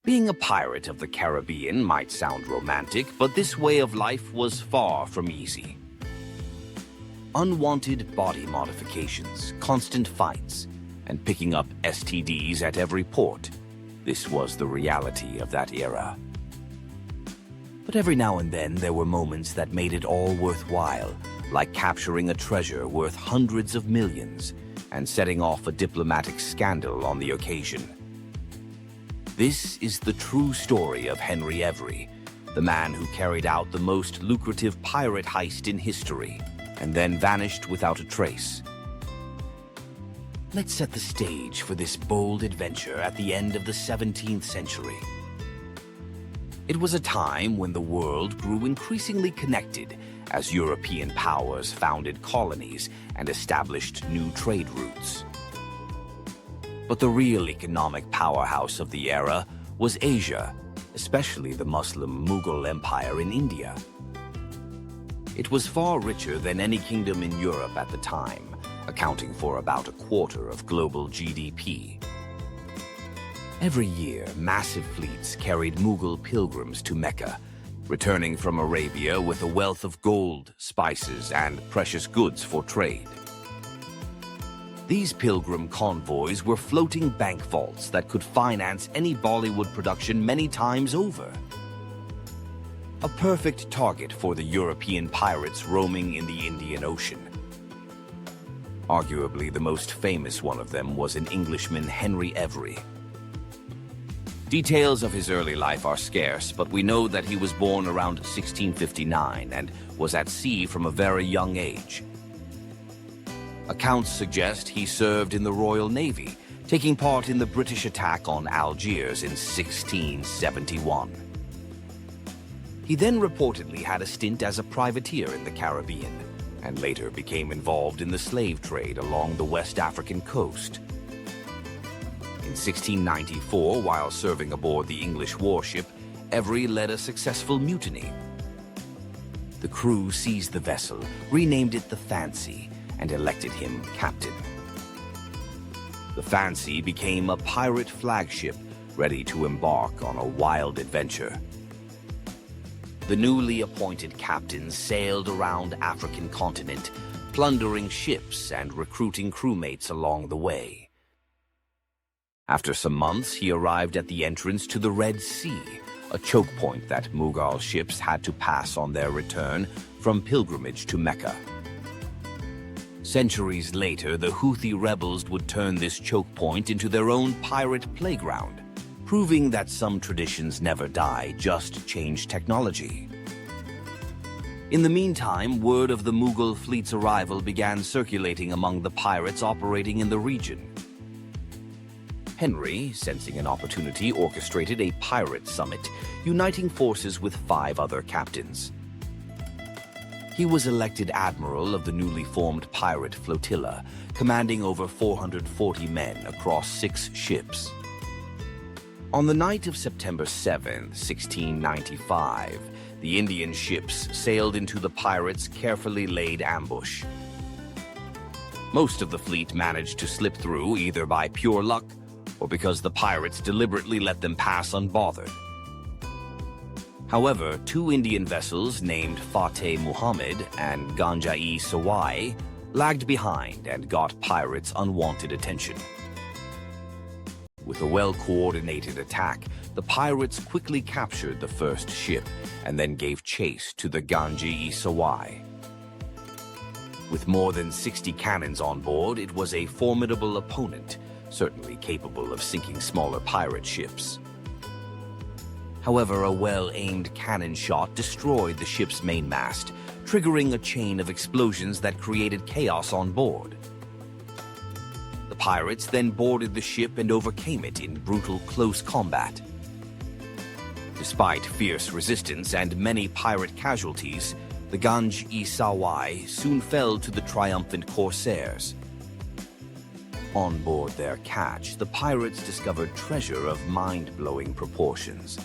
Being a pirate of the Caribbean might sound romantic, but this way of life was far from easy. Unwanted body modifications, constant fights, and picking up STDs at every port. This was the reality of that era. But every now and then there were moments that made it all worthwhile, like capturing a treasure worth hundreds of millions and setting off a diplomatic scandal on the occasion. This is the true story of Henry Every, the man who carried out the most lucrative pirate heist in history and then vanished without a trace. Let's set the stage for this bold adventure at the end of the 17th century. It was a time when the world grew increasingly connected as European powers founded colonies and established new trade routes. But the real economic powerhouse of the era was Asia, especially the Muslim Mughal Empire in India. It was far richer than any kingdom in Europe at the time, accounting for about a quarter of global GDP. Every year, massive fleets carried Mughal pilgrims to Mecca, returning from Arabia with a wealth of gold, spices, and precious goods for trade. These pilgrim convoys were floating bank vaults that could finance any Bollywood production many times over. A perfect target for the European pirates roaming in the Indian Ocean. Arguably the most famous one of them was an Englishman, Henry Every. Details of his early life are scarce, but we know that he was born around 1659 and was at sea from a very young age. Accounts suggest he served in the Royal Navy, taking part in the British attack on Algiers in 1671. He then reportedly had a stint as a privateer in the Caribbean, and later became involved in the slave trade along the West African coast. In 1694, while serving aboard the English warship, Every led a successful mutiny. The crew seized the vessel, renamed it the Fancy, and elected him captain. The Fancy became a pirate flagship, ready to embark on a wild adventure. The newly appointed captain sailed around African continent, plundering ships and recruiting crewmates along the way. After some months, he arrived at the entrance to the Red Sea, a choke point that Mughal ships had to pass on their return from pilgrimage to Mecca. Centuries later, the Houthi rebels would turn this choke point into their own pirate playground, proving that some traditions never die, just change technology. In the meantime, word of the Mughal fleet's arrival began circulating among the pirates operating in the region. Henry, sensing an opportunity, orchestrated a pirate summit, uniting forces with 5 other captains. He was elected admiral of the newly formed pirate flotilla, commanding over 440 men across 6 ships. On the night of September 7, 1695, the Indian ships sailed into the pirates' carefully laid ambush. Most of the fleet managed to slip through either by pure luck or because the pirates deliberately let them pass unbothered. However, 2 Indian vessels named Fateh Muhammad and Ganja-e-Sawai lagged behind and got pirates' unwanted attention. With a well-coordinated attack, the pirates quickly captured the first ship and then gave chase to the Ganja-e-Sawai. With more than 60 cannons on board, it was a formidable opponent, certainly capable of sinking smaller pirate ships. However, a well-aimed cannon shot destroyed the ship's mainmast, triggering a chain of explosions that created chaos on board. The pirates then boarded the ship and overcame it in brutal close combat. Despite fierce resistance and many pirate casualties, the Ganja-e-Sawai soon fell to the triumphant corsairs. On board their catch, the pirates discovered treasure of mind-blowing proportions.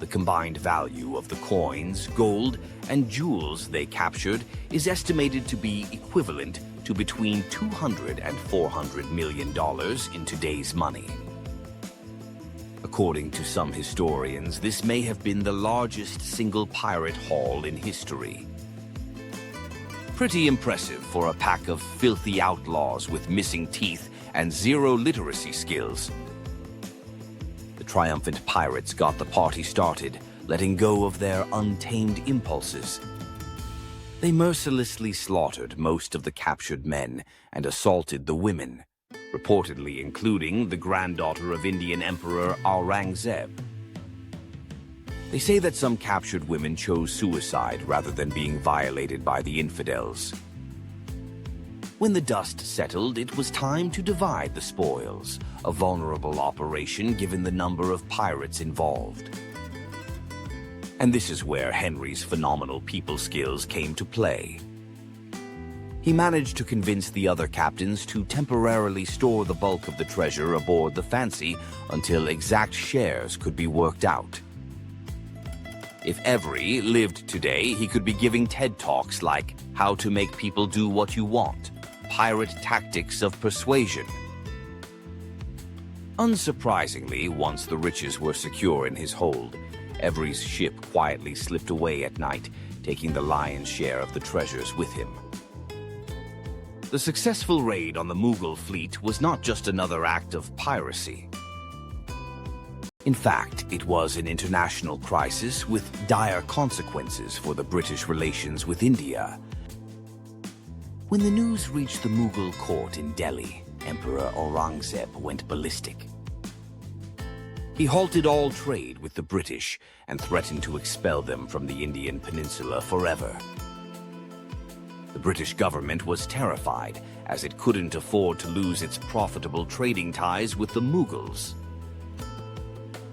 The combined value of the coins, gold, and jewels they captured is estimated to be equivalent to between $200 and $400 million in today's money. According to some historians, this may have been the largest single pirate haul in history. Pretty impressive for a pack of filthy outlaws with missing teeth and zero literacy skills. The triumphant pirates got the party started, letting go of their untamed impulses. They mercilessly slaughtered most of the captured men and assaulted the women, reportedly including the granddaughter of Indian Emperor Aurangzeb. They say that some captured women chose suicide rather than being violated by the infidels. When the dust settled, it was time to divide the spoils, a vulnerable operation given the number of pirates involved. And this is where Henry's phenomenal people skills came to play. He managed to convince the other captains to temporarily store the bulk of the treasure aboard the Fancy until exact shares could be worked out. If Every lived today, he could be giving TED Talks like How to Make People Do What You Want, Pirate Tactics of Persuasion. Unsurprisingly, once the riches were secure in his hold, Every's ship quietly slipped away at night, taking the lion's share of the treasures with him. The successful raid on the Mughal fleet was not just another act of piracy. In fact, it was an international crisis with dire consequences for the British relations with India. When the news reached the Mughal court in Delhi, Emperor Aurangzeb went ballistic. He halted all trade with the British and threatened to expel them from the Indian peninsula forever. The British government was terrified, as it couldn't afford to lose its profitable trading ties with the Mughals.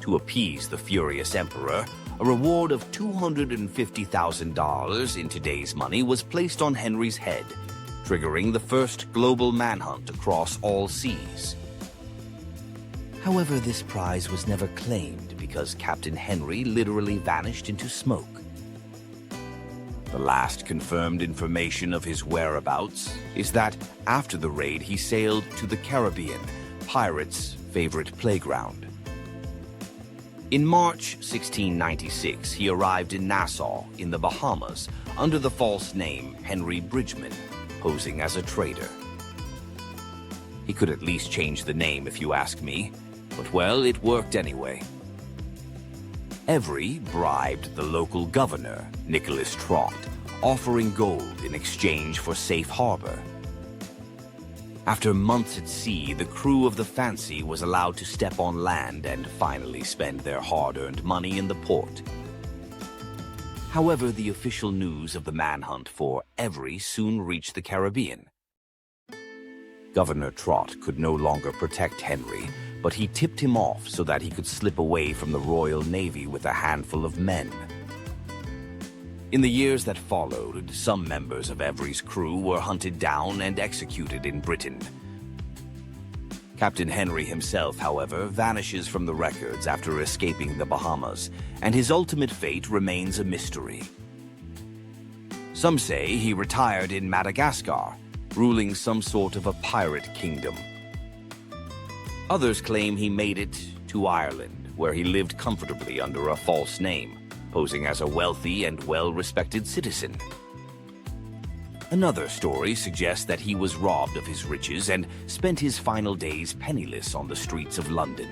To appease the furious emperor, a reward of $250,000 in today's money was placed on Henry's head, triggering the first global manhunt across all seas. However, this prize was never claimed because Captain Henry literally vanished into smoke. The last confirmed information of his whereabouts is that after the raid he sailed to the Caribbean, pirates' favorite playground. In March 1696, he arrived in Nassau, in the Bahamas, under the false name Henry Bridgman, posing as a trader. He could at least change the name if you ask me, but well, it worked anyway. Every bribed the local governor, Nicholas Trott, offering gold in exchange for safe harbor. After months at sea, the crew of the Fancy was allowed to step on land and finally spend their hard-earned money in the port. However, the official news of the manhunt for Every soon reached the Caribbean. Governor Trott could no longer protect Henry, but he tipped him off so that he could slip away from the Royal Navy with a handful of men. In the years that followed, some members of Every's crew were hunted down and executed in Britain. Captain Henry himself, however, vanishes from the records after escaping the Bahamas, and his ultimate fate remains a mystery. Some say he retired in Madagascar, ruling some sort of a pirate kingdom. Others claim he made it to Ireland, where he lived comfortably under a false name, posing as a wealthy and well-respected citizen. Another story suggests that he was robbed of his riches and spent his final days penniless on the streets of London.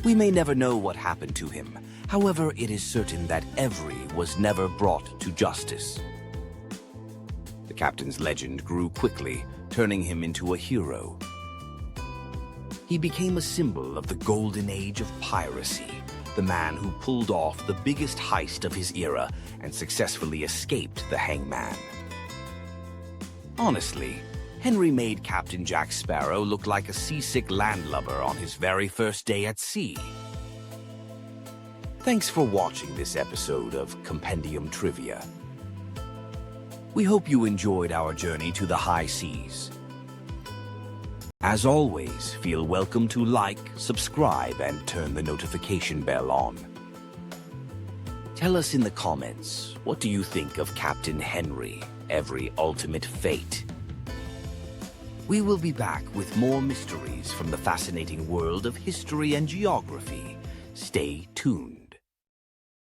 We may never know what happened to him. However, it is certain that Every was never brought to justice. The captain's legend grew quickly, turning him into a hero. He became a symbol of the golden age of piracy, the man who pulled off the biggest heist of his era and successfully escaped the hangman. Honestly, Henry made Captain Jack Sparrow look like a seasick landlubber on his very first day at sea. Thanks for watching this episode of Compendium Trivia. We hope you enjoyed our journey to the high seas. As always, feel welcome to like, subscribe, and turn the notification bell on. Tell us in the comments, what do you think of Captain Henry, Every ultimate fate? We will be back with more mysteries from the fascinating world of history and geography. Stay tuned.